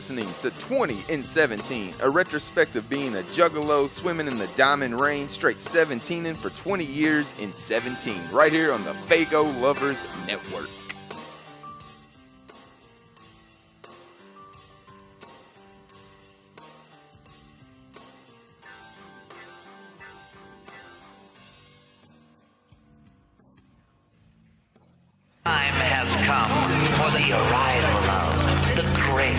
listening to 20 in 17, a retrospective being a juggalo, swimming in the diamond rain, straight 17ing for 20 years in 17, right here on the Fago Lovers Network. Time has come for the arrival of the great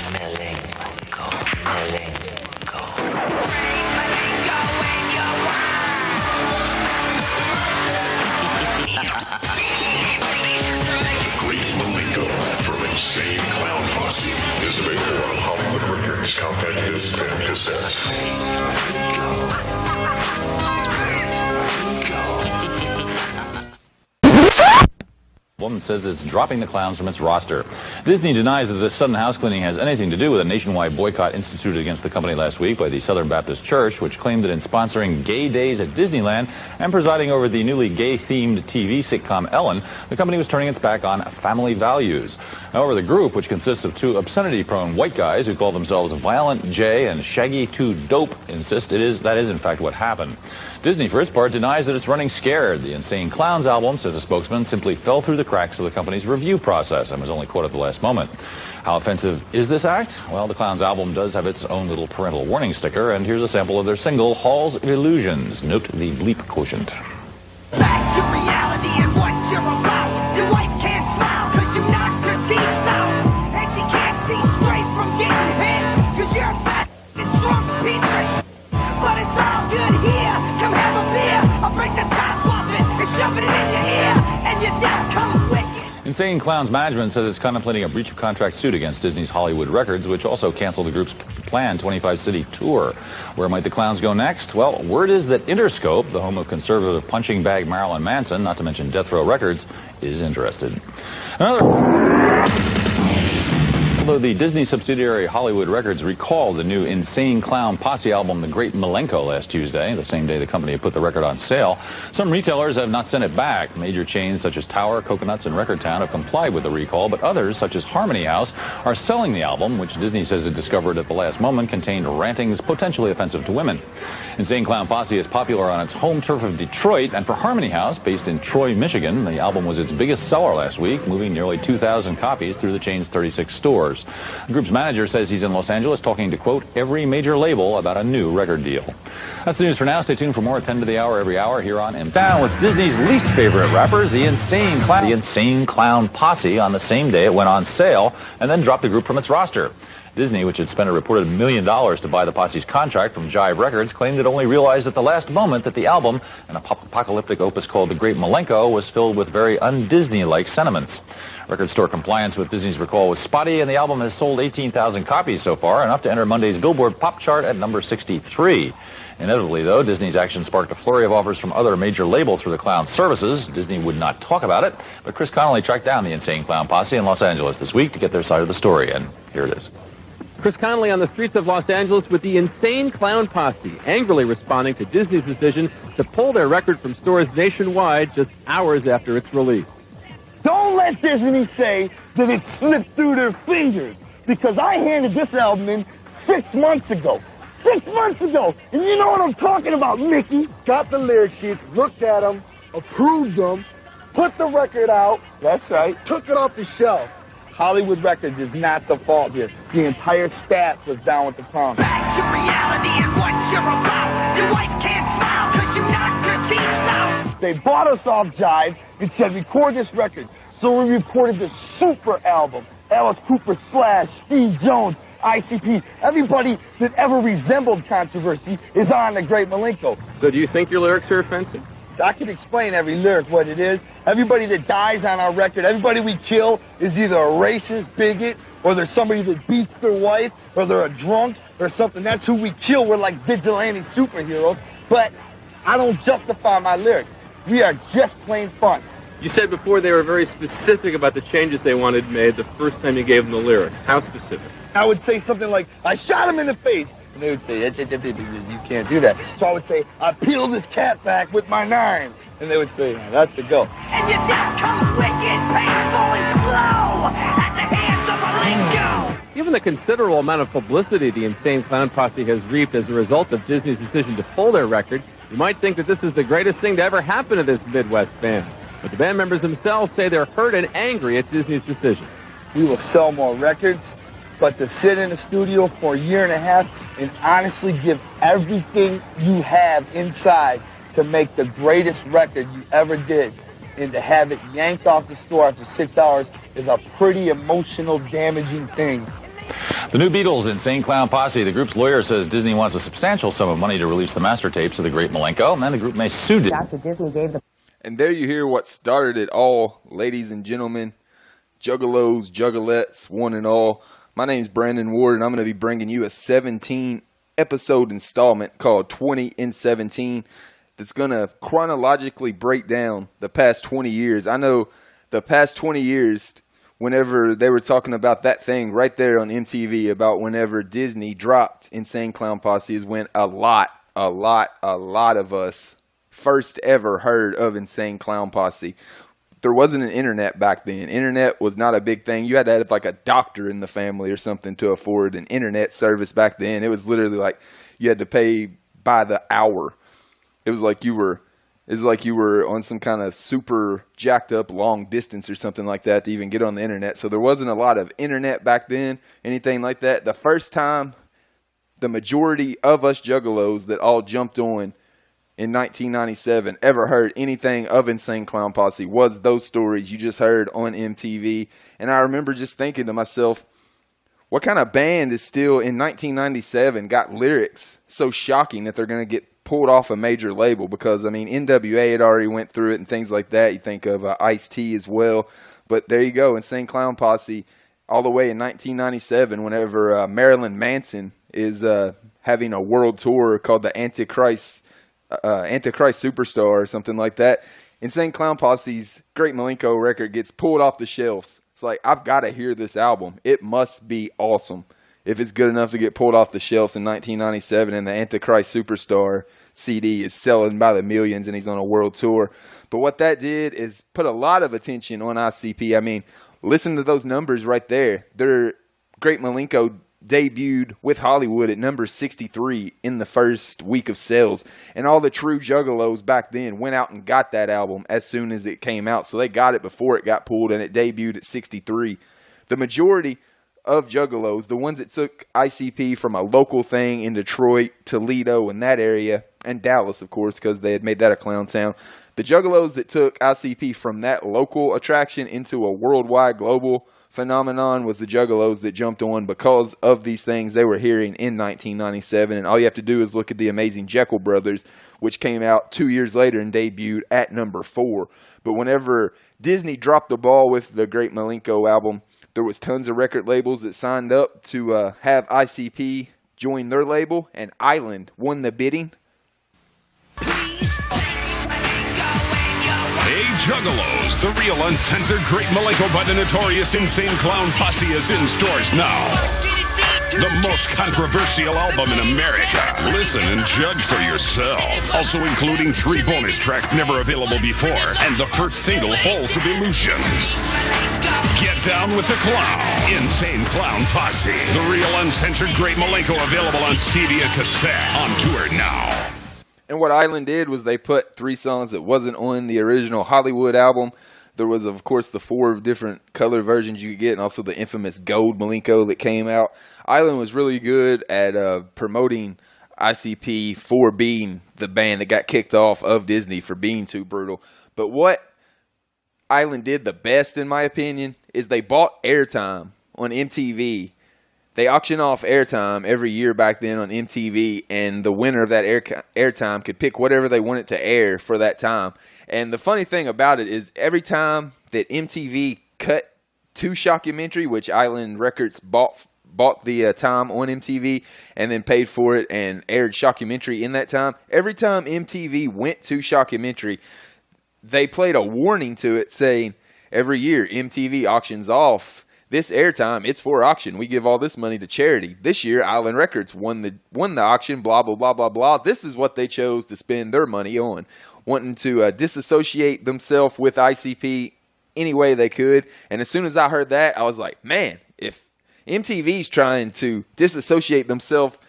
Malenko. The Great Malenko from Insane Clown Posse is available on Hollywood Records, compact discs and cassettes. Woman says it's dropping the clowns from its roster. Disney denies that this sudden house cleaning has anything to do with a nationwide boycott instituted against the company last week by the Southern Baptist Church, which claimed that in sponsoring Gay Days at Disneyland and presiding over the newly gay-themed TV sitcom Ellen, the company was turning its back on family values. However, the group, which consists of two obscenity-prone white guys who call themselves Violent J and Shaggy 2 Dope, insist that is in fact what happened. Disney, for its part, denies that it's running scared. The Insane Clowns album, says a spokesman, simply fell through the cracks of the company's review process and was only quoted at the last moment. How offensive is this act? Well, the Clowns album does have its own little parental warning sticker, and here's a sample of their single, Halls of Illusions. Note the bleep quotient. Back to reality and what you're about. Your wife can't smile because you knocked her teeth out. And she can't see straight from getting hit because you're a fat and drunk piece. But it's all good here. Come have a beer. I'll break the top off it and shove it in your ear. And your death comes wicked. Insane Clowns management says it's contemplating a breach of contract suit against Disney's Hollywood Records, which also canceled the group's planned 25-city tour. Where might the clowns go next? Well, word is that Interscope, the home of conservative punching bag Marilyn Manson, not to mention Death Row Records, is interested. Although the Disney subsidiary Hollywood Records recalled the new Insane Clown Posse album, The Great Malenko, last Tuesday, the same day the company had put the record on sale, some retailers have not sent it back. Major chains such as Tower, Coconuts, and Record Town have complied with the recall, but others, such as Harmony House, are selling the album, which Disney says it discovered at the last moment contained rantings potentially offensive to women. Insane Clown Posse is popular on its home turf of Detroit, and for Harmony House, based in Troy, Michigan, the album was its biggest seller last week, moving nearly 2,000 copies through the chain's 36 stores. The group's manager says he's in Los Angeles talking to, quote, every major label about a new record deal. That's the news for now. Stay tuned for more at 10 to the hour every hour here on M. Down with Disney's least favorite rappers, the Insane Clown Posse, on the same day it went on sale, and then dropped the group from its roster. Disney, which had spent a reported $1 million to buy the Posse's contract from Jive Records, claimed it only realized at the last moment that the album, an apocalyptic opus called The Great Malenko, was filled with very un-Disney-like sentiments. Record store compliance with Disney's recall was spotty, and the album has sold 18,000 copies so far, enough to enter Monday's Billboard pop chart at number 63. Inevitably, though, Disney's action sparked a flurry of offers from other major labels for the clown's services. Disney would not talk about it, but Chris Connolly tracked down the Insane Clown Posse in Los Angeles this week to get their side of the story, and here it is. Chris Connolly on the streets of Los Angeles with the Insane Clown Posse, angrily responding to Disney's decision to pull their record from stores nationwide just hours after its release. Don't let Disney say that it slipped through their fingers, because I handed this album in 6 months ago. 6 months ago! And you know what I'm talking about, Mickey. Got the lyric sheets, looked at them, approved them, put the record out. That's right. Took it off the shelf. Hollywood Records is not the fault here. The entire staff was down with the problem. Back to reality and what you're about. Your wife can't smile because you knocked her teeth out. They bought us off Jive and said, record this record. So we recorded this super album. Alice Cooper, Slash, Steve Jones, ICP. Everybody that ever resembled controversy is on The Great Malenko. So do you think your lyrics are offensive? I can explain every lyric what it is. Everybody that dies on our record, everybody we kill is either a racist, bigot, or they're somebody that beats their wife, or they're a drunk, or something. That's who we kill. We're like vigilante superheroes. But I don't justify my lyrics. We are just plain fun. You said before they were very specific about the changes they wanted made the first time you gave them the lyrics. How specific? I would say something like, I shot him in the face. And they would say, you can't do that. So I would say, I peeled his cat back with my knife. And they would say, that's the go. And your death comes wicked, painful, and slow at the hands of Malenko. Given the considerable amount of publicity the Insane Clown Posse has reaped as a result of Disney's decision to pull their record, you might think that this is the greatest thing to ever happen to this Midwest band. But the band members themselves say they're hurt and angry at Disney's decision. We will sell more records, but to sit in the studio for a year and a half and honestly give everything you have inside to make the greatest record you ever did, and to have it yanked off the store after 6 hours is a pretty emotional, damaging thing. The new Beatles, Insane Clown Posse. The group's lawyer says Disney wants a substantial sum of money to release the master tapes of the great Malenko, and then the group may sue Disney. Dr. Disney gave the... And there you hear what started it all, ladies and gentlemen, juggalos, juggalettes, one and all. My name's Brandon Ward, and I'm going to be bringing you a 17-episode installment called 20 in 17 that's going to chronologically break down the past 20 years. I know the past 20 years, whenever they were talking about that thing right there on MTV about whenever Disney dropped Insane Clown Posse is when a lot of us first ever heard of Insane Clown Posse. There wasn't an internet back then. Internet was not a big thing. You had to have like a doctor in the family or something to afford an internet service back then. It was literally like you had to pay by the hour. It was like you were on some kind of super jacked up long distance or something like that to even get on the internet. So there wasn't a lot of internet back then, anything like that. The first time the majority of us juggalos that all jumped on in 1997 ever heard anything of Insane Clown Posse was those stories you just heard on MTV. And I remember just thinking to myself, what kind of band is still in 1997 got lyrics so shocking that they're going to get pulled off a major label? Because, I mean, NWA had already went through it and things like that. You think of Ice-T as well. But there you go, Insane Clown Posse all the way in 1997 whenever Marilyn Manson is having a world tour called the Antichrist Superstar or something like that. Insane Clown Posse's Great Malenko record gets pulled off the shelves. It's like, I've got to hear this album. It must be awesome if it's good enough to get pulled off the shelves in 1997 and the Antichrist Superstar CD is selling by the millions and he's on a world tour. But what that did is put a lot of attention on ICP. I mean, listen to those numbers right there. Their Great Malenko debuted with Hollywood at number 63 in the first week of sales, and all the true juggalos back then went out and got that album as soon as it came out, so they got it before it got pulled, and it debuted at 63. The majority of juggalos, the ones that took ICP from a local thing in Detroit, Toledo, and that area, and Dallas, of course, because they had made that a clown town. The juggalos that took ICP from that local attraction into a worldwide global phenomenon was the juggalos that jumped on because of these things they were hearing in 1997. And all you have to do is look at the amazing Jackal brothers, which came out 2 years later and debuted at number 4. But whenever Disney dropped the ball with the Great Malenko album, there was tons of record labels that signed up to have ICP join their label, and Island won the bidding. Hey Juggalos, the real uncensored Great Malenko by the notorious Insane Clown Posse is in stores now. The most controversial album in America. Listen and judge for yourself. Also including 3 bonus tracks never available before and the first single, Halls of Illusion. Get down with the clown. Insane Clown Posse. The real uncensored Great Malenko available on CD and cassette. On tour now. And what Island did was they put 3 songs that wasn't on the original Hollywood album. There was, of course, the 4 different color versions you could get, and also the infamous Gold Malenko that came out. Island was really good at promoting ICP for being the band that got kicked off of Disney for being too brutal. But what Island did the best, in my opinion, is they bought airtime on MTV. They auction off airtime every year back then on MTV, and the winner of that airtime could pick whatever they wanted to air for that time. And the funny thing about it is every time that MTV cut to shockumentary, which Island Records bought the time on MTV and then paid for it and aired shockumentary in that time, every time MTV went to shockumentary, they played a warning to it saying, every year MTV auctions off this airtime, it's for auction. We give all this money to charity. This year, Island Records won the auction, blah, blah, blah, blah, blah. This is what they chose to spend their money on, wanting to disassociate themselves with ICP any way they could. And as soon as I heard that, I was like, man, if MTV's trying to disassociate themselves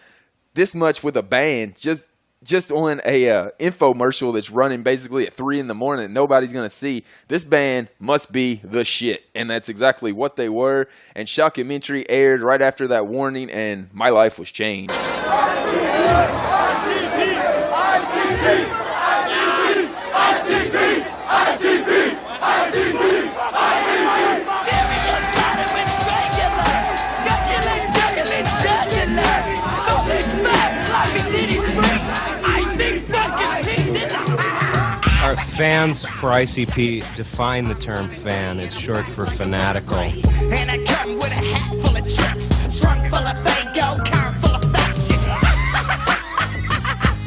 this much with a band just on a infomercial that's running basically at 3 in the morning that nobody's going to see. This band must be the shit. And that's exactly what they were. And Shockumentary aired right after that warning, and my life was changed. Our fans for ICP define the term fan. It's short for fanatical. And I come with a hat full of tricks, trunk full of fango, car full of faction.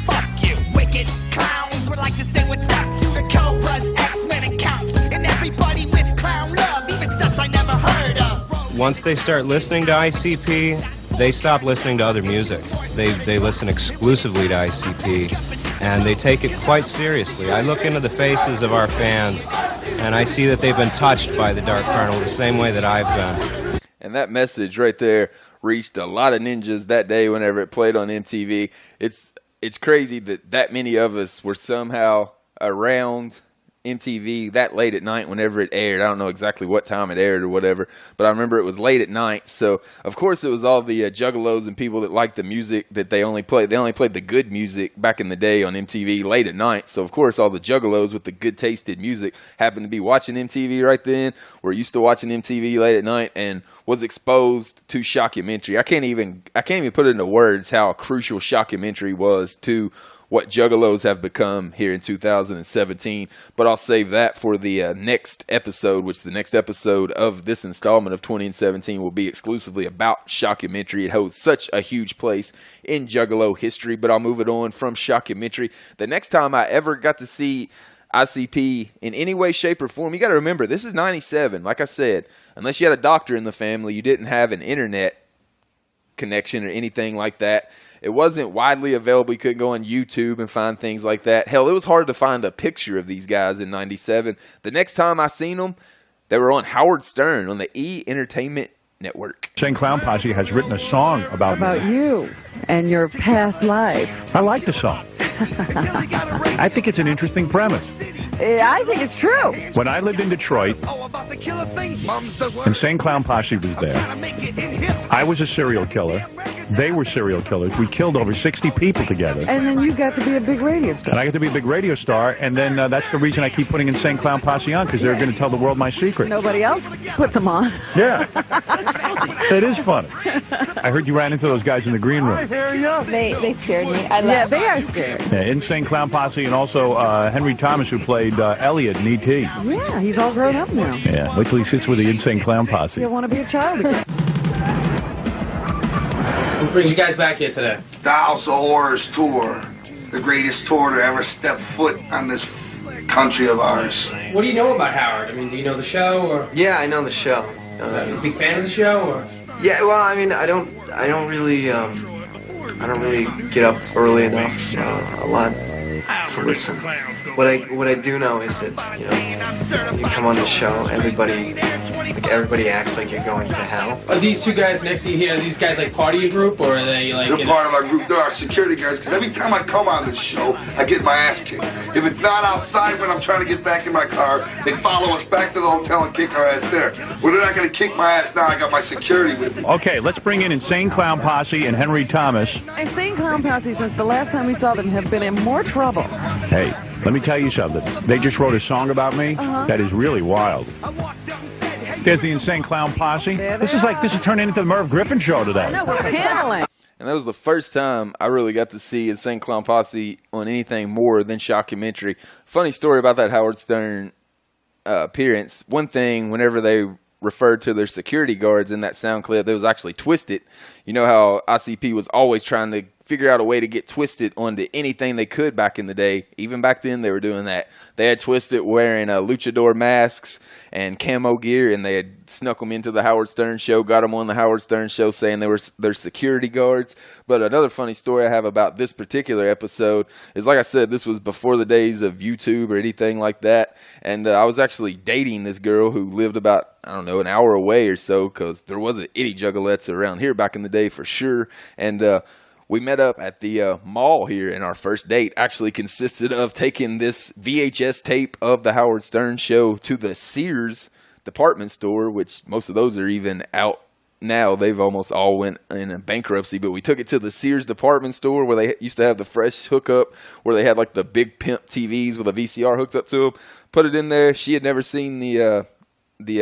Fuck you, wicked clowns. Would like to stay with Dr. the Cobras, X-Men and cops, and everybody with clown love, even stuff I never heard of. Once they start listening to ICP, they stop listening to other music. They listen exclusively to ICP, and they take it quite seriously. I look into the faces of our fans, and I see that they've been touched by the Dark Carnival the same way that I've been. And that message right there reached a lot of ninjas that day whenever it played on MTV. It's crazy that many of us were somehow around MTV that late at night whenever it aired. I don't know exactly what time it aired or whatever, but I remember it was late at night. So of course it was all the juggalos and people that liked the music that they only played the good music back in the day on MTV late at night. So of course all the juggalos with the good tasted music happened to be watching MTV right then, were used to watching MTV late at night, and was exposed to Shockumentary. I can't even put it into words how crucial Shockumentary was to what juggalos have become here in 2017, but I'll save that for the next episode, which the next episode of this installment of 2017 will be exclusively about Shockumentary. It holds such a huge place in juggalo history, but I'll move it on from Shockumentary. The next time I ever got to see ICP in any way, shape, or form, you got to remember, this is 97. Like I said, unless you had a doctor in the family, you didn't have an internet connection or anything like that. It wasn't widely available. You couldn't go on YouTube and find things like that. Hell, it was hard to find a picture of these guys in 97. The next time I seen them, they were on Howard Stern on the E! Entertainment Network. Insane Clown Posse has written a song about you and your past life. I like the song. I think it's an interesting premise. I think it's true. When I lived in Detroit, Insane Clown Posse was there. I was a serial killer. They were serial killers. We killed over 60 people together. And then you got to be a big radio star. And I got to be a big radio star, and then that's the reason I keep putting Insane Clown Posse on, because they're going to tell the world my secret. Nobody else put them on. Yeah. It is funny. I heard you ran into those guys in the green room. They scared me. Yeah, they are scared. Yeah, Insane Clown Posse, and also Henry Thomas, who played Elliot in E.T. Yeah, he's all grown up now. Yeah, wait till he sits with the Insane Clown Posse. He'll want to be a child again. What brings you guys back here today? The House of Horrors tour. The greatest tour to ever step foot on this country of ours. What do you know about Howard? I mean, do you know the show, or? Yeah, I know the show. You a big fan of the show, or? Yeah, well, I mean, I don't really get up early enough a lot to listen. What I do know is that, you know, you come on the show, everybody acts like you're going to hell. Are these two guys next to you here, are these guys like part of your group, or are they like... They're part of our group. They're our security guards, because every time I come on this show, I get my ass kicked. If it's not outside when I'm trying to get back in my car, they follow us back to the hotel and kick our ass there. Well, they're not going to kick my ass now. I got my security with me. Okay, let's bring in Insane Clown Posse and Henry Thomas. Insane Clown Posse, since the last time we saw them, have been in more trouble. Hey, let me tell you something. They just wrote a song about me that is really wild. There's the Insane Clown Posse. This is turning into the Merv Griffin show today. No, we're paneling. And that was the first time I really got to see Insane Clown Posse on anything more than Shockumentary. Funny story about that Howard Stern appearance. One thing, whenever they referred to their security guards in that sound clip, it was actually twisted. You know how ICP was always trying to figure out a way to get Twisted onto anything they could back in the day. Even back then, they were doing that. They had Twisted wearing luchador masks and camo gear, and they had snuck them into the Howard Stern show, got them on the Howard Stern show saying they were their security guards. But another funny story I have about this particular episode is, like I said, this was before the days of YouTube or anything like that. And I was actually dating this girl who lived about, I don't know, an hour away or so, because there wasn't any juggalettes around here back in the day for sure. And we met up at the mall here, and our first date actually consisted of taking this VHS tape of the Howard Stern show to the Sears department store, which most of those are even out now. They've almost all went in bankruptcy, but we took it to the Sears department store where they used to have the fresh hookup, where they had like the big pimp TVs with a VCR hooked up to them. Put it in there. She had never seen the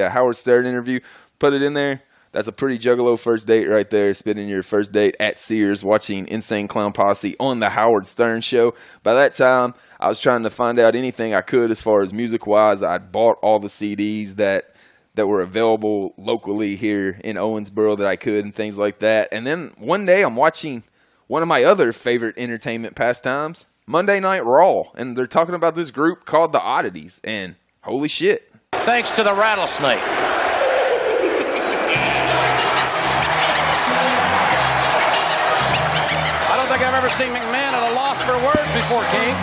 Howard Stern interview. Put it in there. That's a pretty juggalo first date right there, spending your first date at Sears watching Insane Clown Posse on the Howard Stern show. By that time, I was trying to find out anything I could as far as music-wise. I'd bought all the CDs that were available locally here in Owensboro that I could and things like that. And then one day I'm watching one of my other favorite entertainment pastimes, Monday Night Raw, and they're talking about this group called the Oddities, and holy shit. Thanks to the rattlesnake. I don't think I've ever seen McMahon at a loss for words before, King.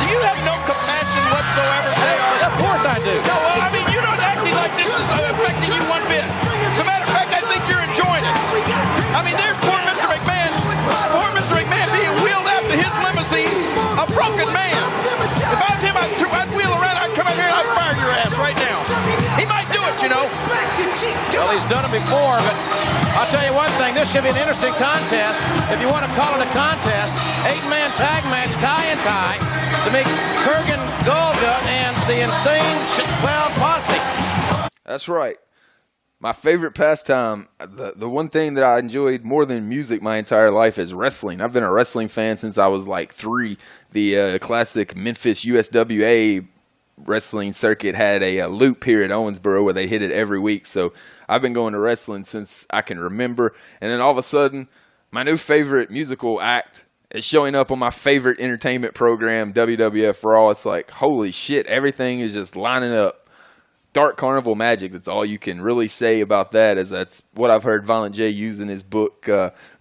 Do you have no compassion whatsoever? Of course I do. No, well, I mean, you're not acting like this is affecting you one bit. As a matter of fact, I think you're enjoying it. I mean, there's poor Mr. McMahon being wheeled out to his limousine, a broken man. If I was him, I'd wheel around, I'd come out here and I'd fire your ass right now. He might do it, you know. Well, he's done it before, but I'll tell you one thing, this should be an interesting contest. If you want to call it a contest, 8-man tag match, Kai and Kai, to meet Kurgan Golgut and the Insane Clown Posse. That's right. My favorite pastime, the one thing that I enjoyed more than music my entire life is wrestling. I've been a wrestling fan since I was like 3. The classic Memphis USWA wrestling circuit had a loop here at Owensboro where they hit it every week. So I've been going to wrestling since I can remember. And then all of a sudden, my new favorite musical act is showing up on my favorite entertainment program, WWF Raw. It's like, holy shit, everything is just lining up. Dark Carnival Magic, that's all you can really say about that, as that's what I've heard Violent J use in his book,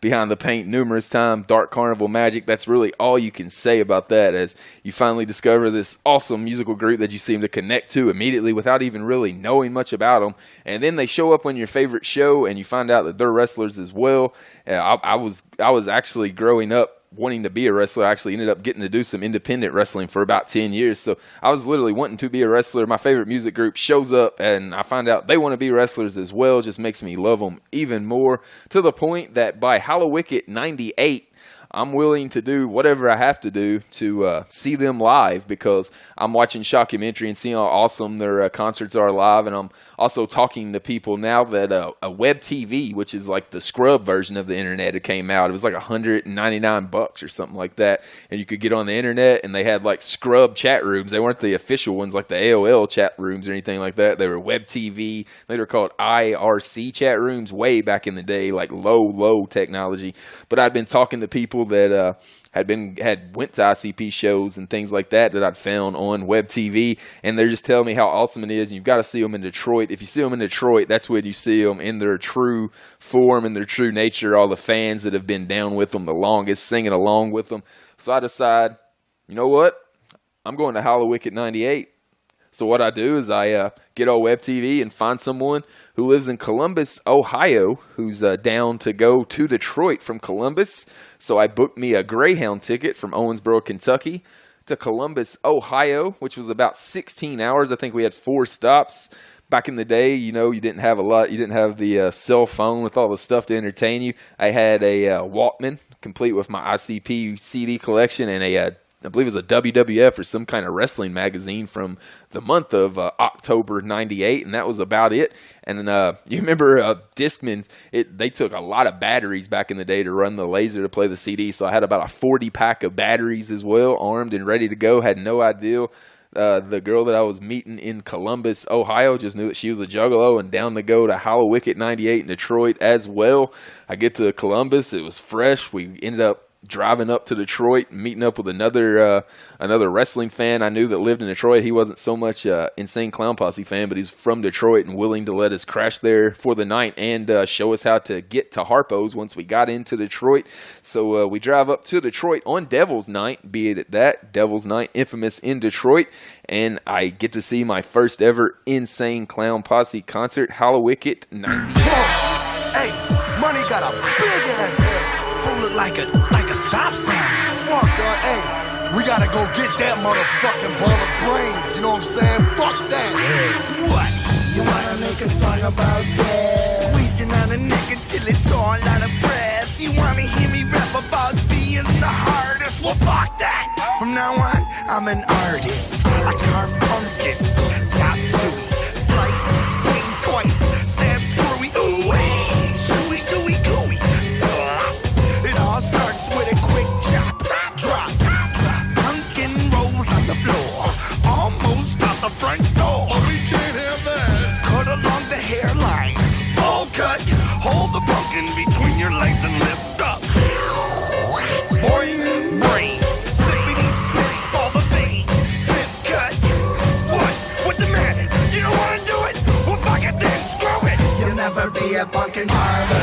Behind the Paint, numerous times. Dark Carnival Magic, that's really all you can say about that, as you finally discover this awesome musical group that you seem to connect to immediately without even really knowing much about them. And then they show up on your favorite show, and you find out that they're wrestlers as well. I was actually growing up wanting to be a wrestler. I actually ended up getting to do some independent wrestling for about 10 years. So I was literally wanting to be a wrestler. My favorite music group shows up and I find out they want to be wrestlers as well. Just makes me love them even more, to the point that by Hallowicked 98, I'm willing to do whatever I have to do to see them live, because I'm watching Shockumentary and seeing how awesome their concerts are live. And I'm also talking to people now that a web TV, which is like the scrub version of the internet, it came out. It was like $199 or something like that. And you could get on the internet, and they had like scrub chat rooms. They weren't the official ones like the AOL chat rooms or anything like that. They were web TV. They were called IRC chat rooms way back in the day, like low technology. But I'd been talking to people that had went to ICP shows and things like that I'd found on web TV, and they're just telling me how awesome it is. And you've got to see them in Detroit. If you see them in Detroit, that's when you see them in their true form and their true nature. All the fans that have been down with them the longest, singing along with them. So I decide, you know what? I'm going to Hallowicked 98. So what I do is I get on web TV and find someone who lives in Columbus, Ohio, who's down to go to Detroit from Columbus. So I booked me a Greyhound ticket from Owensboro, Kentucky to Columbus, Ohio, which was about 16 hours. I think we had 4 stops. Back in the day, you know, you didn't have a lot. You didn't have the cell phone with all the stuff to entertain you. I had a Walkman, complete with my ICP CD collection, and I believe it was a WWF or some kind of wrestling magazine from the month of October 98, and that was about it. And you remember Discman, they took a lot of batteries back in the day to run the laser to play the CD, so I had about a 40-pack of batteries as well, armed and ready to go. Had no idea The girl that I was meeting in Columbus, Ohio, just knew that she was a Juggalo and down to go to Hallowicked 98 in Detroit as well. I get to Columbus. It was fresh. We ended up driving up to Detroit, meeting up with another wrestling fan I knew that lived in Detroit. He wasn't so much Insane Clown Posse fan, but he's from Detroit and willing to let us crash there for the night and show us how to get to Harpo's once we got into Detroit. So we drive up to Detroit on Devil's Night, be it at that, Devil's Night, infamous in Detroit, and I get to see my first ever Insane Clown Posse concert, Hallowicked 98. Hey, Money got a big ass head. Fool look like a stop sign. Fuck, dog. Hey, we gotta go get that motherfucking ball of brains. You know what I'm saying? Fuck that. What? You wanna make a song about that? Squeezing on a nigga till it's all out of breath. You wanna hear me rap about being the hardest? Well, fuck that. From now on, I'm an artist. I carve pumpkins, chop chewy, slice, swing twice, stab screwy, ooh, hey, chewy, gooey, gooey, slap. It all starts with a quick chop, drop, pumpkin rolls on the floor, almost out the front door. But we can't have that. Cut along the hairline, all cut, hold the pumpkin between your legs and lift up. Boing, brains. A pumpkin carver.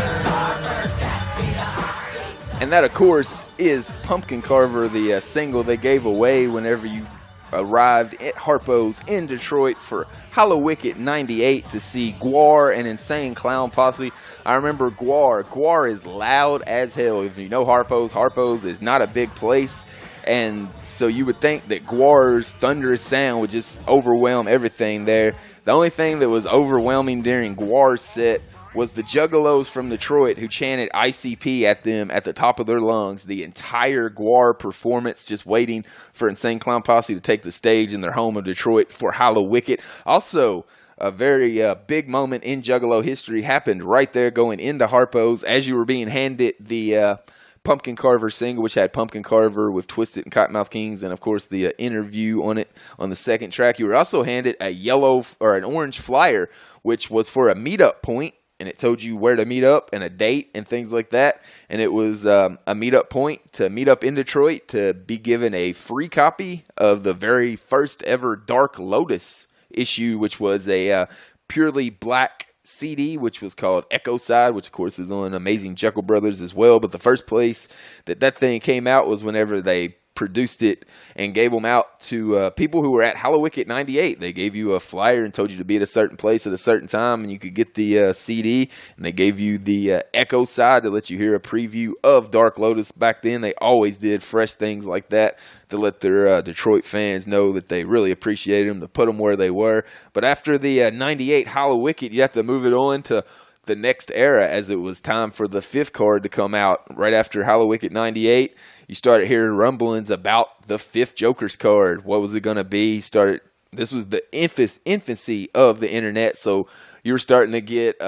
And that, of course, is Pumpkin Carver, the single they gave away whenever you arrived at Harpo's in Detroit for Hallowicked 98 to see Gwar and Insane Clown Posse. I remember Gwar. Gwar is loud as hell. If you know Harpo's is not a big place. And so you would think that Gwar's thunderous sound would just overwhelm everything there. The only thing that was overwhelming during Gwar's set was the Juggalos from Detroit who chanted ICP at them at the top of their lungs the entire Gwar performance, just waiting for Insane Clown Posse to take the stage in their home of Detroit for Hallowicked. Also, a very big moment in Juggalo history happened right there going into Harpo's as you were being handed the Pumpkin Carver single, which had Pumpkin Carver with Twisted and Cottonmouth Kings, and of course the interview on it on the second track. You were also handed a yellow or an orange flyer, which was for a meetup point, and it told you where to meet up and a date and things like that. And it was a meetup point to meet up in Detroit to be given a free copy of the very first ever Dark Lotus issue, which was a purely black CD, which was called Echo Side, which of course is on Amazing Jackal Brothers as well. But the first place that thing came out was whenever they produced it and gave them out to people who were at Hallowicked 98. They gave you a flyer and told you to be at a certain place at a certain time, and you could get the CD, and they gave you the Echo Side to let you hear a preview of Dark Lotus. Back then, they always did fresh things like that to let their Detroit fans know that they really appreciated them, to put them where they were. But after the 98 Hallowicked, you have to move it on to the next era, as it was time for the fifth card to come out right after Hallowicked 98. You started hearing rumblings about the fifth Joker's card. What was it going to be? This was the infancy of the internet, so you were starting to get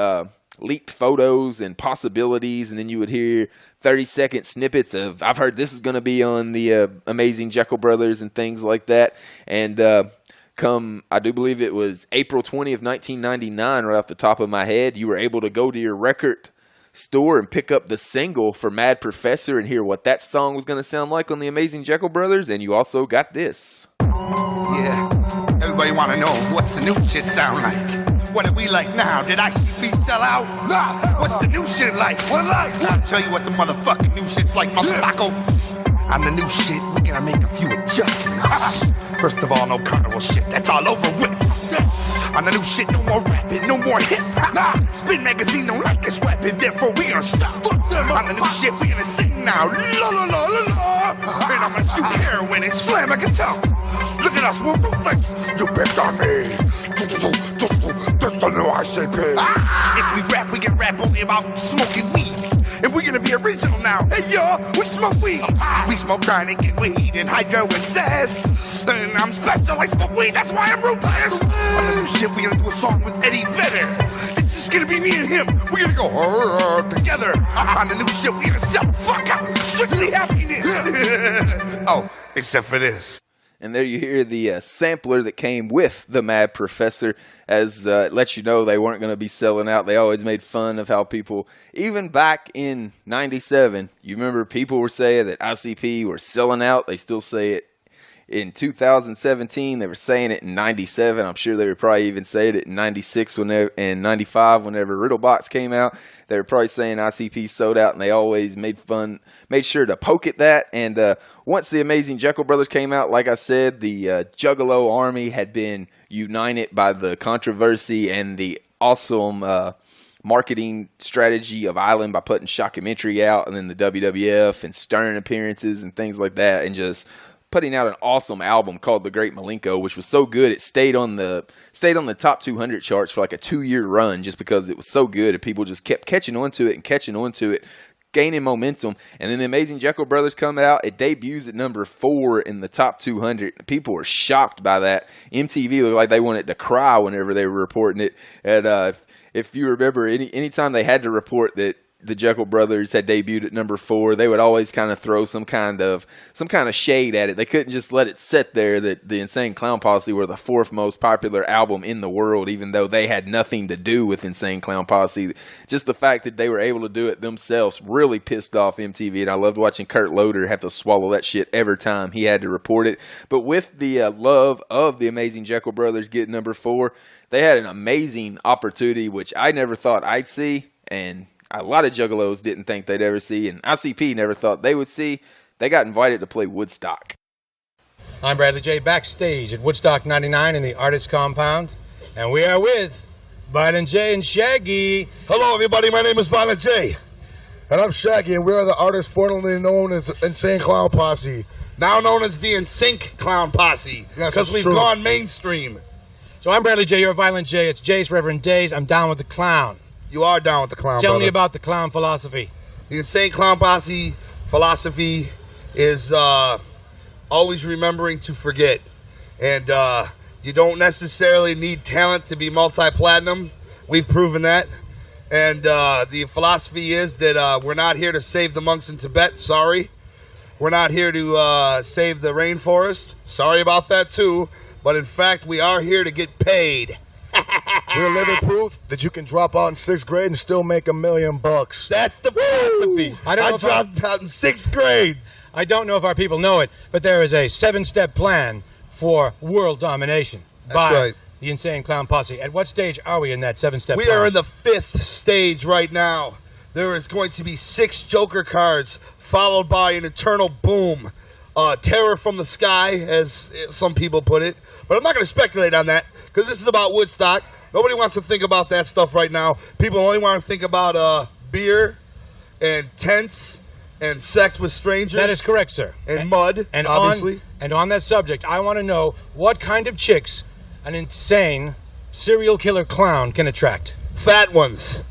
leaked photos and possibilities, and then you would hear 30-second snippets of, I've heard this is going to be on the Amazing Jackal Brothers and things like that. And I do believe it was April 20th, 1999, right off the top of my head, you were able to go to your record store and pick up the single for Mad Professor and hear what that song was going to sound like on the Amazing Jackal Brothers. And you also got this. Yeah, everybody want to know what's the new shit sound like. What are we like now? Did ICP sell out? Nah. What's the new shit like? What like? I'll tell you what the motherfucking new shit's like, motherfucker. On the new shit, we're gonna make a few adjustments. First of all, no carnival shit, that's all over with. On the new shit, no more rapping, no more hip-hop. Spin magazine don't like us rapping, therefore we gonna stop. On the new shit, we gonna sing now. La la la la la. And I'm gonna shoot heroin and slam a guitar. Look at us, we're ruthless. You picked on me. That's the new ICP. If we rap, we can rap only about smoking weed. And we're gonna be original now. Hey y'all, we smoke weed. We smoke chronic and weed and hydro and sass. And I'm special, I smoke weed, that's why I'm ruthless. On the new shit, we're gonna do a song with Eddie Vedder. It's just gonna be me and him. We're gonna go together. On the new shit, we're gonna sell the fuck out. Strictly happiness. Oh, except for this. And there you hear the sampler that came with the Mad Professor, as it lets you know they weren't going to be selling out. They always made fun of how people, even back in 97, you remember people were saying that ICP were selling out. They still say it in 2017. They were saying it in 97. I'm sure they were probably even saying it in 96 and 95 whenever Riddlebox came out. They were probably saying ICP sold out, and they always made sure to poke at that. And once the Amazing Jackal Brothers came out, like I said, the Juggalo army had been united by the controversy and the awesome marketing strategy of Island by putting Shockumentary out, and then the WWF and Stern appearances and things like that, and just putting out an awesome album called The Great Malenko, which was so good it stayed on the top 200 charts for like a 2-year run, just because it was so good and people just kept catching on to it, gaining momentum. And then the Amazing Jackal Brothers come out. It debuts at number 4 in the top 200. People were shocked by that. MTV looked like they wanted to cry whenever they were reporting it. And if you remember, anytime they had to report that the Jackal Brothers had debuted at number 4, they would always kind of throw some kind of shade at it. They couldn't just let it sit there that the Insane Clown Posse were the 4th most popular album in the world, even though they had nothing to do with Insane Clown Posse. Just the fact that they were able to do it themselves really pissed off MTV, and I loved watching Kurt Loder have to swallow that shit every time he had to report it. But with the love of the Amazing Jackal Brothers getting number 4, they had an amazing opportunity, which I never thought I'd see, and a lot of Juggalos didn't think they'd ever see, and ICP never thought they would see. They got invited to play Woodstock. I'm Bradley J. backstage at Woodstock 99 in the Artist Compound, and we are with Violent J and Shaggy. Hello, everybody. My name is Violent J. And I'm Shaggy, and we are the artists formerly known as Insane Clown Posse. Now known as the Insane Clown Posse, because we've gone mainstream. So I'm Bradley J. You're Violent J. It's J's Reverend Days. I'm down with the clown. You are down with the clown, Tell brother. me about the clown philosophy. The Insane Clown Posse philosophy is always remembering to forget. And you don't necessarily need talent to be multi-platinum. We've proven that. And the philosophy is that we're not here to save the monks in Tibet. Sorry. We're not here to save the rainforest. Sorry about that, too. But in fact, we are here to get paid. We're living proof that you can drop out in 6th grade and still make $1 million. That's the philosophy. I dropped out in 6th grade. I don't know if our people know it, but there is a 7-step plan for world domination by the Insane Clown Posse. At what stage are we in that 7-step plan? We are in the 5th stage right now. There is going to be 6 Joker cards, followed by an eternal boom. Terror from the sky, as some people put it. But I'm not going to speculate on that, because this is about Woodstock. Nobody wants to think about that stuff right now. People only want to think about beer and tents and sex with strangers. That is correct, sir. And mud, and obviously. On that subject, I want to know what kind of chicks an insane serial killer clown can attract. Fat ones.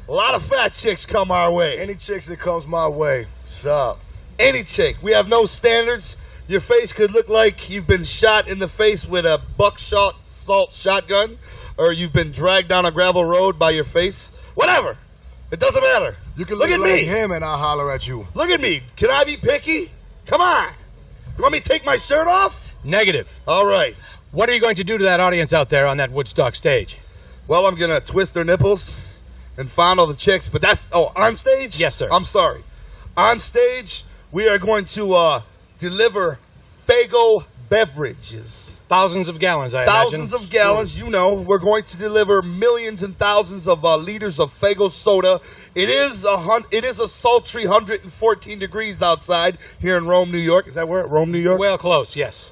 A lot of fat chicks come our way. Any chicks that comes my way, sup? Any chick. We have no standards. Your face could look like you've been shot in the face with a buckshot assault shotgun, or you've been dragged down a gravel road by your face. Whatever. It doesn't matter. You can look at like me. him and I'll holler at you. Look at me. Can I be picky? Come on. You want me to take my shirt off? Negative. All right. What are you going to do to that audience out there on that Woodstock stage? Well, I'm going to twist their nipples and fondle the chicks, but that's, on stage? Yes, sir. I'm sorry. On stage, we are going to deliver Faygo beverages. Thousands of gallons, I imagine. Thousands of gallons, you know. We're going to deliver millions and thousands of liters of Faygo soda. It is a sultry 114 degrees outside here in Rome, New York. Is that where? Rome, New York? Well, close, yes.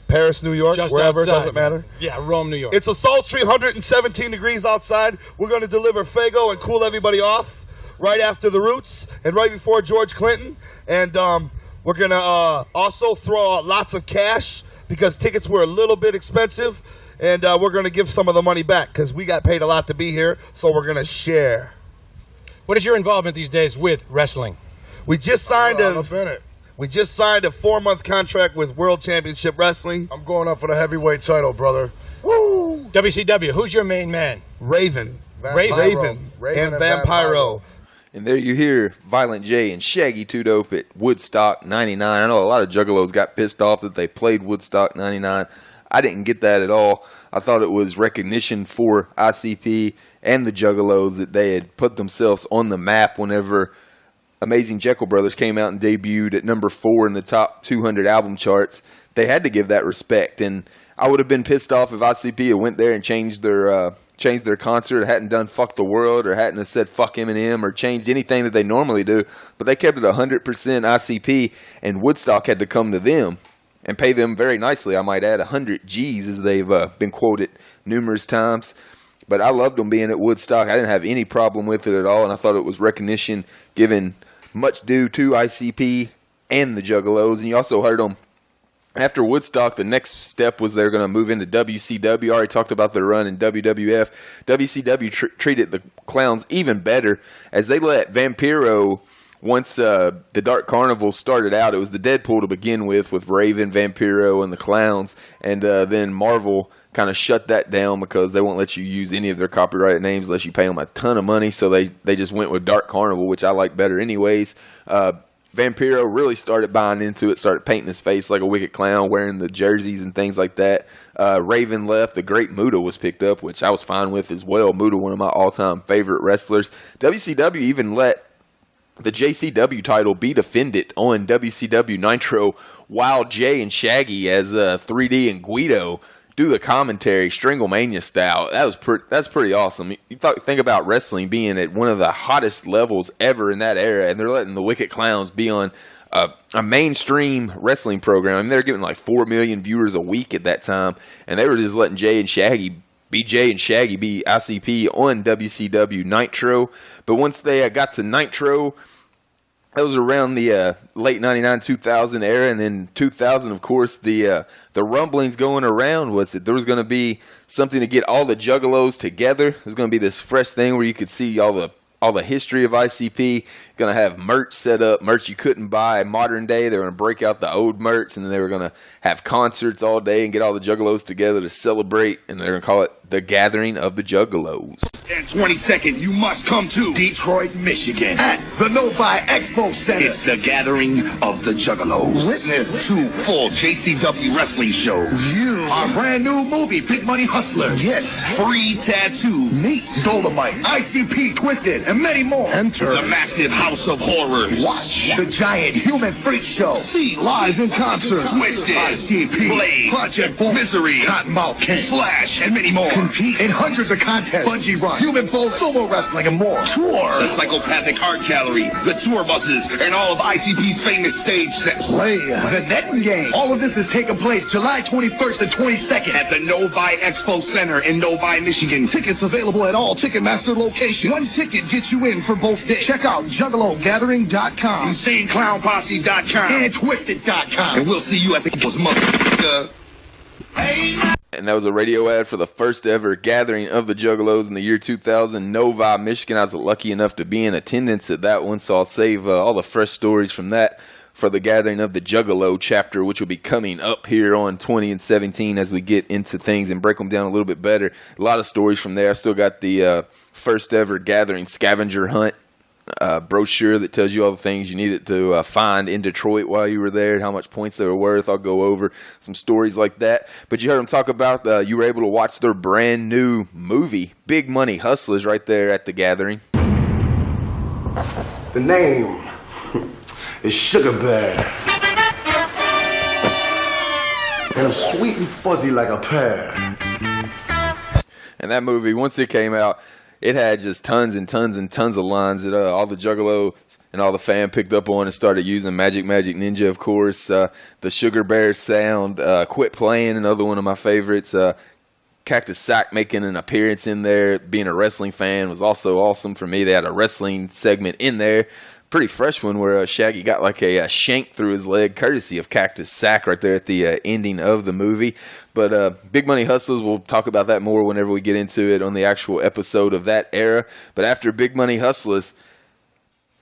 Paris, New York, Just wherever, outside. it doesn't matter. Yeah, Rome, New York. It's a sultry 117 degrees outside. We're going to deliver Faygo and cool everybody off right after the Roots and right before George Clinton. And we're going to also throw out lots of cash because tickets were a little bit expensive. And we're going to give some of the money back because we got paid a lot to be here, so we're going to share. What is your involvement these days with wrestling? We just signed I'm in it. We just signed a 4-month contract with World Championship Wrestling. I'm going up for the heavyweight title, brother. Woo! WCW, who's your main man? Raven. Raven And Vampiro. And there you hear Violent J and Shaggy 2 Dope at Woodstock 99. I know a lot of Juggalos got pissed off that they played Woodstock 99. I didn't get that at all. I thought it was recognition for ICP and the Juggalos that they had put themselves on the map whenever Amazing Jackal Brothers came out and debuted at number 4 in the top 200 album charts. They had to give that respect, and I would have been pissed off if ICP had went there and changed their concert, or hadn't done Fuck the World, or hadn't have said Fuck Eminem, or changed anything that they normally do. But they kept it 100% ICP, and Woodstock had to come to them and pay them very nicely. I might add 100 G's, as they've been quoted numerous times. But I loved them being at Woodstock. I didn't have any problem with it at all, and I thought it was recognition given much due to ICP and the Juggalos. And you also heard them after Woodstock. The next step was they're going to move into WCW. I already talked about their run in WWF. WCW treated the clowns even better, as they let Vampiro, once the Dark Carnival started out, it was the Deadpool to begin with Raven, Vampiro, and the clowns. And then Marvel kind of shut that down because they won't let you use any of their copyrighted names unless you pay them a ton of money. So they just went with Dark Carnival, which I like better anyways. Vampiro really started buying into it, started painting his face like a wicked clown, wearing the jerseys and things like that. Raven left. The Great Muta was picked up, which I was fine with as well. Muta, one of my all-time favorite wrestlers. WCW even let the JCW title be defended on WCW Nitro while Jay and Shaggy as 3D and Guido do the commentary, Stranglemania style. That's pretty awesome. You think about wrestling being at one of the hottest levels ever in that era, and they're letting the Wicked Clowns be on a mainstream wrestling program. I mean, they're getting like 4 million viewers a week at that time, and they were just letting Jay and Shaggy be ICP on WCW Nitro. But once they got to Nitro, that was around the late 99, 2000 era. And then 2000, of course, the rumblings going around was that there was going to be something to get all the Juggalos together. There's going to be this fresh thing where you could see all the history of ICP. Going to have merch set up, merch you couldn't buy modern day. They were going to break out the old merch, and then they were going to have concerts all day and get all the Juggalos together to celebrate. And they're going to call it the Gathering of the Juggalos. And 22nd, you must come to Detroit, Michigan, at the Novi Expo Center. It's the Gathering of the Juggalos. Witness 2 full JCW wrestling shows. Our brand new movie, Big Money Hustler. Gets free tattoo. Meet Dolomite, ICP Twisted, and many more. Enter the massive House of Horrors. Watch the Giant Human Freak Show. See live in concert. Twisted, ICP, Blade, Project Boom, Misery, Cottonmouth King, Slash, and many more. Compete in hundreds of contests. Bungee run, human bull, sumo wrestling, and more. Tour the Psychopathic Art Gallery, the tour buses, and all of ICP's famous stage sets. Play the netting game. All of this is taking place July 21st and 22nd at the Novi Expo Center in Novi, Michigan. Tickets available at all Ticketmaster locations. One ticket gets you in for both days. Check out JuggaloGathering.com, InsaneClownPosse.com, and Twisted.com. And we'll see you at the mother. And that was a radio ad for the first ever Gathering of the Juggalos in the year 2000, Novi, Michigan. I was lucky enough to be in attendance at that one, so I'll save all the fresh stories from that for the Gathering of the Juggalo chapter, which will be coming up here on 20 and 17 as we get into things and break them down a little bit better. A lot of stories from there. I still got the first ever Gathering scavenger hunt brochure that tells you all the things you needed to find in Detroit while you were there, how much points they were worth. I'll go over some stories like that. But you heard them talk about you were able to watch their brand new movie, Big Money Hustlers, right there at the Gathering. The name is Sugar Bear. And I'm sweet and fuzzy like a pear. And that movie, once it came out, it had just tons and tons and tons of lines that all the Juggalos and all the fam picked up on and started using. Magic Ninja, of course. The Sugar Bear sound. Quit Playing, another one of my favorites. Cactus Sack making an appearance in there. Being a wrestling fan was also awesome for me. They had a wrestling segment in there. Pretty fresh one where Shaggy got like a shank through his leg, courtesy of Cactus Sack right there at the ending of the movie. But Big Money Hustlers, we'll talk about that more whenever we get into it on the actual episode of that era. But after Big Money Hustlers,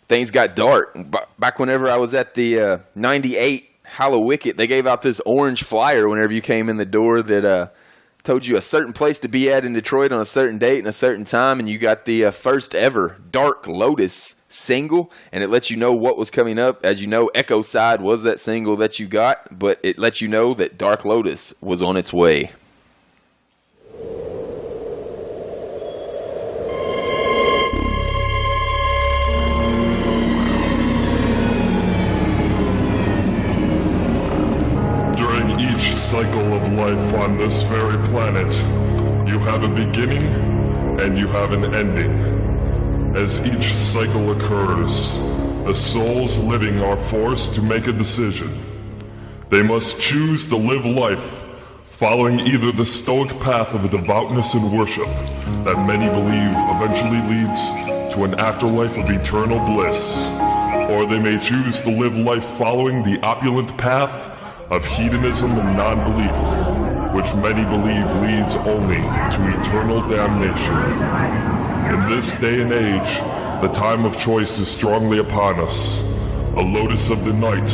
things got dark. Back whenever I was at the 98 Hallowicked, they gave out this orange flyer whenever you came in the door that told you a certain place to be at in Detroit on a certain date and a certain time, and you got the first ever Dark Lotus single, and it lets you know what was coming up. As you know, Echo Side was that single that you got, but it let you know that Dark Lotus was on its way. Cycle of life on this very planet, you have a beginning and you have an ending. As each cycle occurs, the souls living are forced to make a decision. They must choose to live life following either the stoic path of devoutness and worship that many believe eventually leads to an afterlife of eternal bliss, or they may choose to live life following the opulent path of hedonism and non-belief, which many believe leads only to eternal damnation. In this day and age, the time of choice is strongly upon us. A lotus of the night,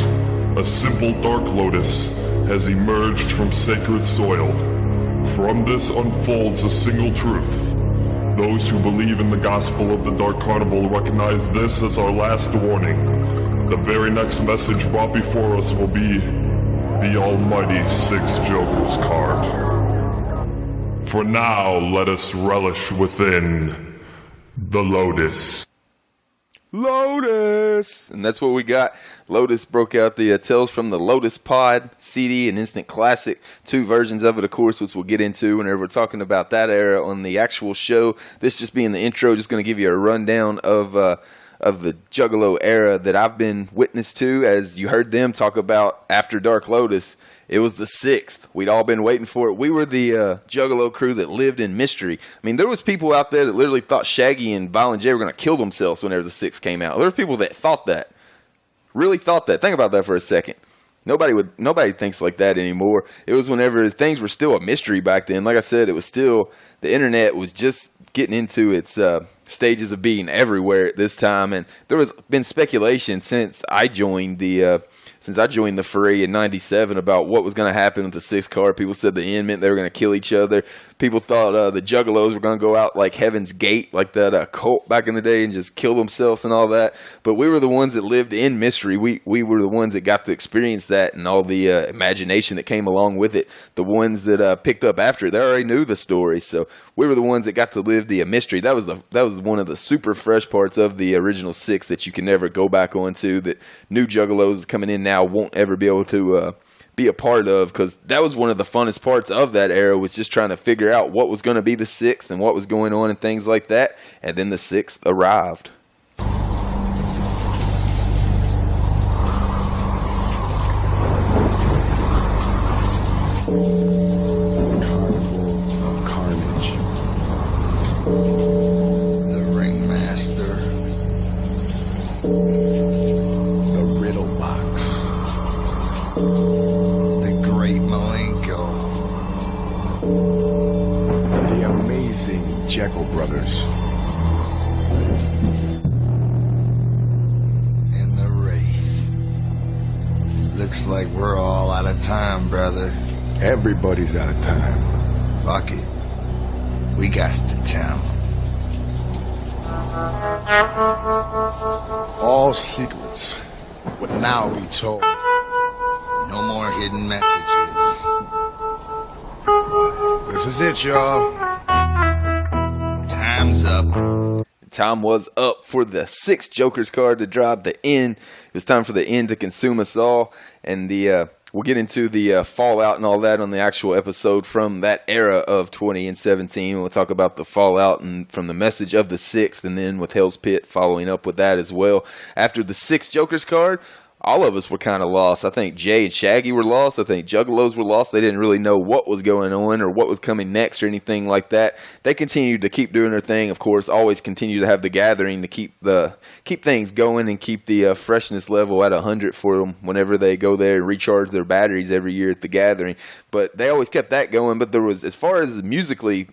a simple dark lotus, has emerged from sacred soil. From this unfolds a single truth. Those who believe in the gospel of the Dark Carnival recognize this as our last warning. The very next message brought before us will be the almighty Six Jokers card. For now, let us relish within the Lotus. Lotus! And that's what we got. Lotus broke out the Tales from the Lotus Pod CD, an instant classic. 2 versions of it, of course, which we'll get into whenever we're talking about that era on the actual show. This just being the intro, just going to give you a rundown of the Juggalo era that I've been witness to. As you heard them talk about after Dark Lotus, it was the 6th. We'd all been waiting for it. We were the Juggalo crew that lived in mystery. I mean, there was people out there that literally thought Shaggy and Violent J were going to kill themselves whenever the 6th came out. There were people that thought that. Really thought that. Think about that for a second. Nobody thinks like that anymore. It was whenever things were still a mystery back then. Like I said, it was still, the internet was just getting into its stages of being everywhere at this time, and there was been speculation since I joined the fray in '97 about what was going to happen with the 6th card. People said the end meant they were going to kill each other. People thought the Juggalos were going to go out like Heaven's Gate, like that cult back in the day, and just kill themselves and all that. But we were the ones that lived in mystery. We were the ones that got to experience that and all the imagination that came along with it. The ones that picked up after it, they already knew the story. So we were the ones that got to live the mystery. That was one of the super fresh parts of the original 6 that you can never go back onto, that new Juggalos coming in now won't ever be able to be a part of, because that was one of the funnest parts of that era, was just trying to figure out what was going to be the 6th and what was going on and things like that. And then the 6th arrived. Jackal brothers. And the Wraith. Looks like we're all out of time, brother. Everybody's out of time. Fuck it. We got to town. All secrets would now be told. No more hidden messages. This is it, y'all. Time's up. Time was up for the 6th Joker's card to drop the end. It was time for the end to consume us all. And we'll get into the fallout and all that on the actual episode from that era of 20 and 17. We'll talk about the fallout and from the message of the 6th, and then with Hell's Pit following up with that as well. After the 6th Joker's card, all of us were kind of lost. I think Jay and Shaggy were lost. I think Juggalos were lost. They didn't really know what was going on or what was coming next or anything like that. They continued to keep doing their thing, of course, always continue to have the gathering to keep things going and keep the freshness level at 100 for them whenever they go there and recharge their batteries every year at the gathering. But they always kept that going. But there was, as far as musically,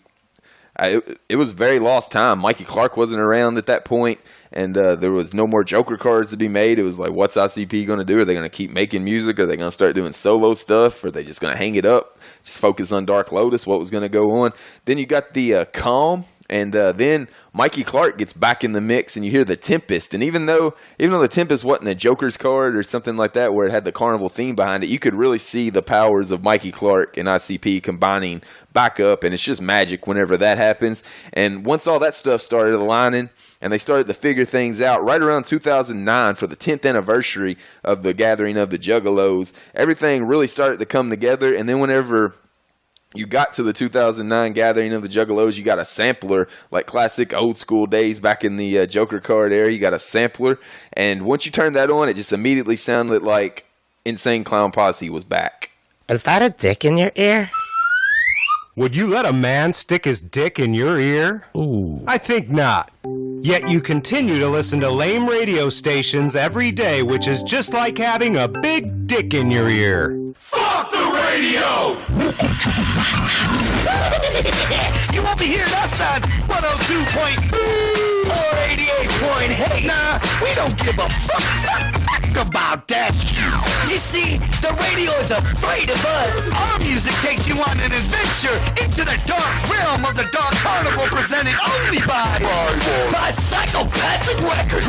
it was very lost time. Mikey Clark wasn't around at that point, and there was no more Joker cards to be made. It was like, what's ICP going to do? Are they going to keep making music? Are they going to start doing solo stuff? Are they just going to hang it up, just focus on Dark Lotus, what was going to go on? Then you got the Calm, and then Mikey Clark gets back in the mix, and you hear the Tempest. And even though the Tempest wasn't a Joker's card or something like that where it had the carnival theme behind it, you could really see the powers of Mikey Clark and ICP combining back up, and it's just magic whenever that happens. And once all that stuff started aligning and they started to figure things out, right around 2009 for the 10th anniversary of the gathering of the Juggalos, everything really started to come together. And then whenever you got to the 2009 gathering of the Juggalos, you got a sampler, like classic old school days back in the Joker card era. You got a sampler, and once you turned that on, it just immediately sounded like Insane Clown Posse was back. Is that a dick in your ear? Would you let a man stick his dick in your ear? Ooh. I think not. Yet you continue to listen to lame radio stations every day, which is just like having a big dick in your ear. Fuck the radio! You won't be hearing us on 102.4 or 88.8. Nah, we don't give a fuck about that. You see, the radio is afraid of us. Our music takes you on an adventure into the dark realm of the Dark Carnival, presented only by Psychopathic Records.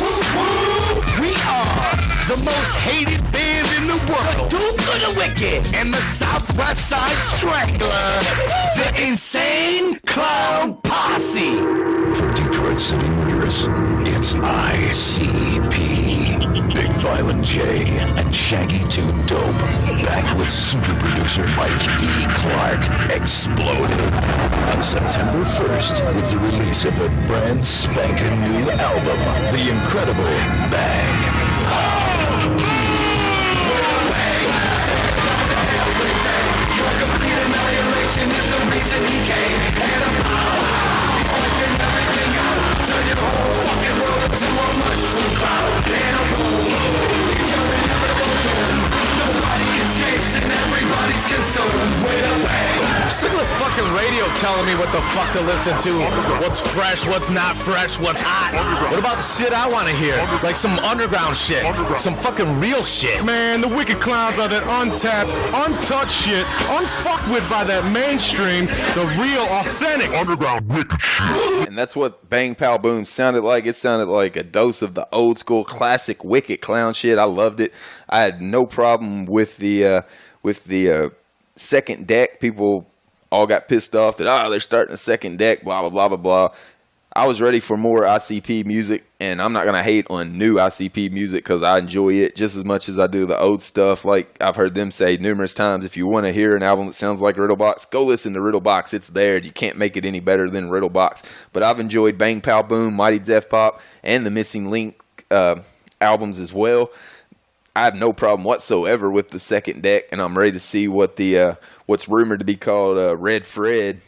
We are the most hated band in the world, Duke of the Wicked and the Southwest Side Strangler, the Insane Clown Posse. For Detroit City murderers, it's ICP. Big Violent J and Shaggy 2 Dope, back with super producer Mike E. Clark, exploded on September 1st with the release of a brand spanking new album, The Incredible Bang. Your complete annihilation is the reason he came. And a power, he's wiping everything out. Turn your whole fucking world into a mushroom cloud. And a boom, your inevitable doom. Nobody escapes and everybody's consumed with a bang. I'm sick of the fucking radio telling me what the fuck to listen to. What's fresh, what's not fresh, what's hot. What about the shit I want to hear? Like some underground shit. Some fucking real shit. Man, the Wicked Clowns are that untapped, untouched shit, unfucked with by that mainstream, the real, authentic underground wicked shit. And that's what Bang Pow Boom sounded like. It sounded like a dose of the old school classic Wicked Clown shit. I loved it. I had no problem with the second deck. People all got pissed off that, they're starting a second deck, blah, blah, blah, blah, blah. I was ready for more ICP music, and I'm not going to hate on new ICP music because I enjoy it just as much as I do the old stuff. Like I've heard them say numerous times, if you want to hear an album that sounds like Riddlebox, go listen to Riddlebox. It's there. You can't make it any better than Riddlebox. But I've enjoyed Bang Pow Boom, Mighty Def Pop, and the Missing Link albums as well. I have no problem whatsoever with the second deck, and I'm ready to see what the what's rumored to be called Red Fred.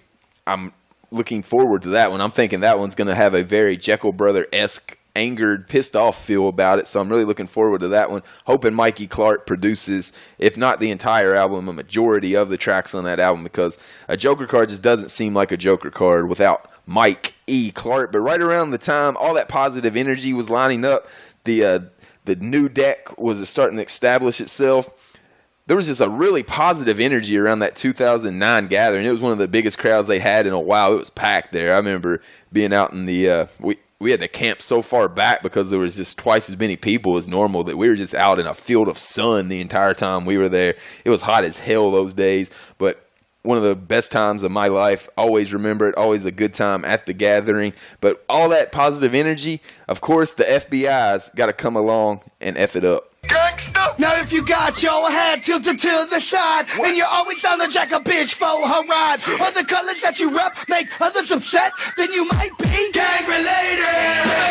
I'm looking forward to that one. I'm thinking that one's going to have a very Jekyll Brother-esque, angered, pissed off feel about it, so I'm really looking forward to that one. Hoping Mikey Clark produces, if not the entire album, a majority of the tracks on that album, because a Joker card just doesn't seem like a Joker card without Mike E. Clark. But right around the time all that positive energy was lining up, the new deck was starting to establish itself. There was just a really positive energy around that 2009 gathering. It was one of the biggest crowds they had in a while. It was packed there. I remember being out in the we had to camp so far back because there was just twice as many people as normal that we were just out in a field of sun the entire time we were there. It was hot as hell those days, but one of the best times of my life. Always remember it. Always a good time at the gathering. But all that positive energy, of course, the FBI's got to come along and F it up. Gangsta. Now if you got your head tilted to the side and you're always down to jack a bitch for her ride, or the colors that you rep make others upset, then you might be gang related.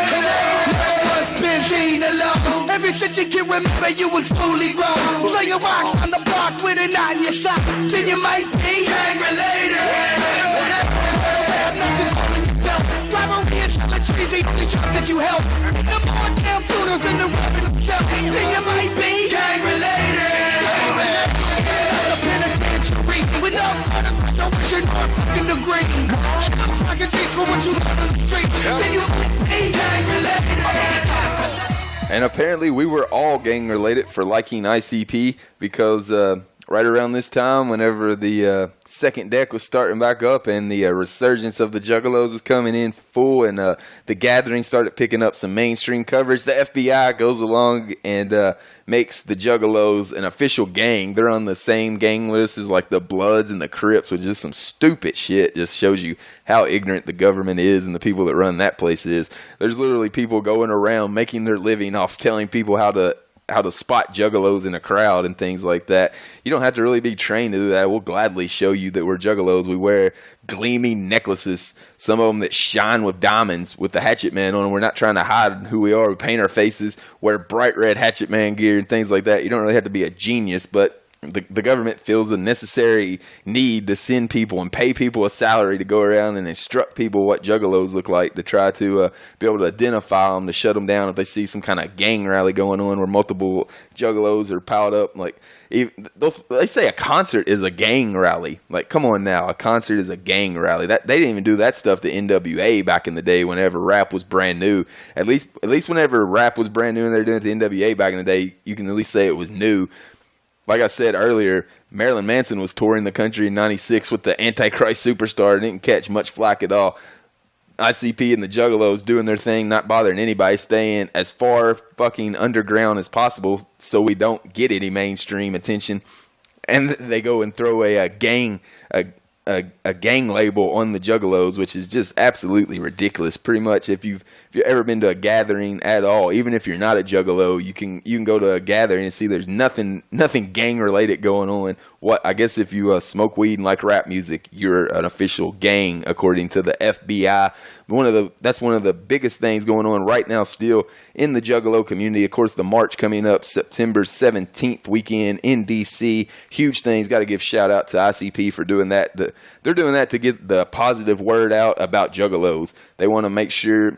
Never been seen alone. Ever since you can remember you was fully grown, playing rocks on the block with a knot in your sock, then you might be gang related. Rivalry and selling trees, the only jobs that you help. The more damn funerals and the rapping themselves, then you might be gang related. The penitentiary with no graduation or fucking degree. Fucking G what you learn on the street. Then you ain't gang related. And apparently we were all gang related for liking ICP because right around this time, whenever the second deck was starting back up and the resurgence of the Juggalos was coming in full, and the Gathering started picking up some mainstream coverage, the FBI goes along and makes the Juggalos an official gang. They're on the same gang list as like the Bloods and the Crips, which is some stupid shit. Just shows you how ignorant the government is and the people that run that place is. There's literally people going around making their living off telling people how to spot Juggalos in a crowd and things like that. You don't have to really be trained to do that. We'll gladly show you that we're Juggalos. We wear gleaming necklaces, some of them that shine with diamonds with the Hatchet Man on them. We're not trying to hide who we are. We paint our faces, wear bright red Hatchet Man gear and things like that. You don't really have to be a genius, but the government feels the necessary need to send people and pay people a salary to go around and instruct people what Juggalos look like, to try to be able to identify them, to shut them down if they see some kind of gang rally going on where multiple Juggalos are piled up. Like, they say a concert is a gang rally. Like, come on now, a concert is a gang rally. That they didn't even do that stuff to NWA back in the day whenever rap was brand new. At least whenever rap was brand new and they were doing it to NWA back in the day, you can at least say it was new. Like I said earlier, Marilyn Manson was touring the country in '96 with the Antichrist Superstar and didn't catch much flack at all. ICP and the Juggalos doing their thing, not bothering anybody, staying as far fucking underground as possible so we don't get any mainstream attention. And they go and throw a gang label on the Juggalos, which is just absolutely ridiculous. Pretty much, if you've ever been to a gathering at all, even if you're not a Juggalo, you can go to a gathering and see there's nothing gang related going on. What I guess if you smoke weed and like rap music, you're an official gang according to the FBI. That's one of the biggest things going on right now still in the Juggalo community. Of course, the march coming up September 17th weekend in DC. Huge things. Got to give shout out to ICP for doing that. They're doing that to get the positive word out about Juggalos. They want to make sure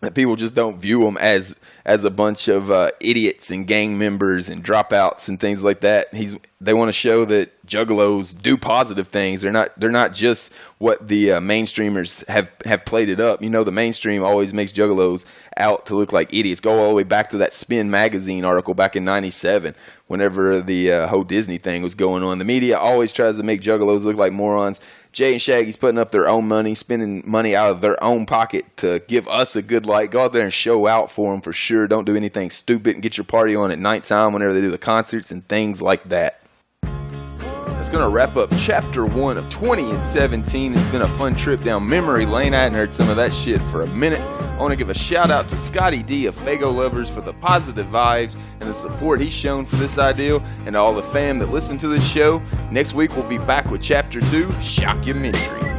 that people just don't view them as a bunch of idiots and gang members and dropouts and things like that. They want to show that Juggalos do positive things. They're not just what the mainstreamers have played it up. You know, the mainstream always makes Juggalos out to look like idiots. Go all the way back to that Spin magazine article back in '97, whenever the whole Disney thing was going on. The media always tries to make Juggalos look like morons. Jay and Shaggy's putting up their own money, spending money out of their own pocket to give us a good light. Go out there and show out for them for sure. Don't do anything stupid and get your party on at nighttime whenever they do the concerts and things like that. That's going to wrap up Chapter 1 of 20 and 17. It's been a fun trip down memory lane. I hadn't heard some of that shit for a minute. I want to give a shout out to Scotty D of Fago Lovers for the positive vibes and the support he's shown for this ideal, and to all the fam that listen to this show. Next week we'll be back with Chapter 2, Shockumentary.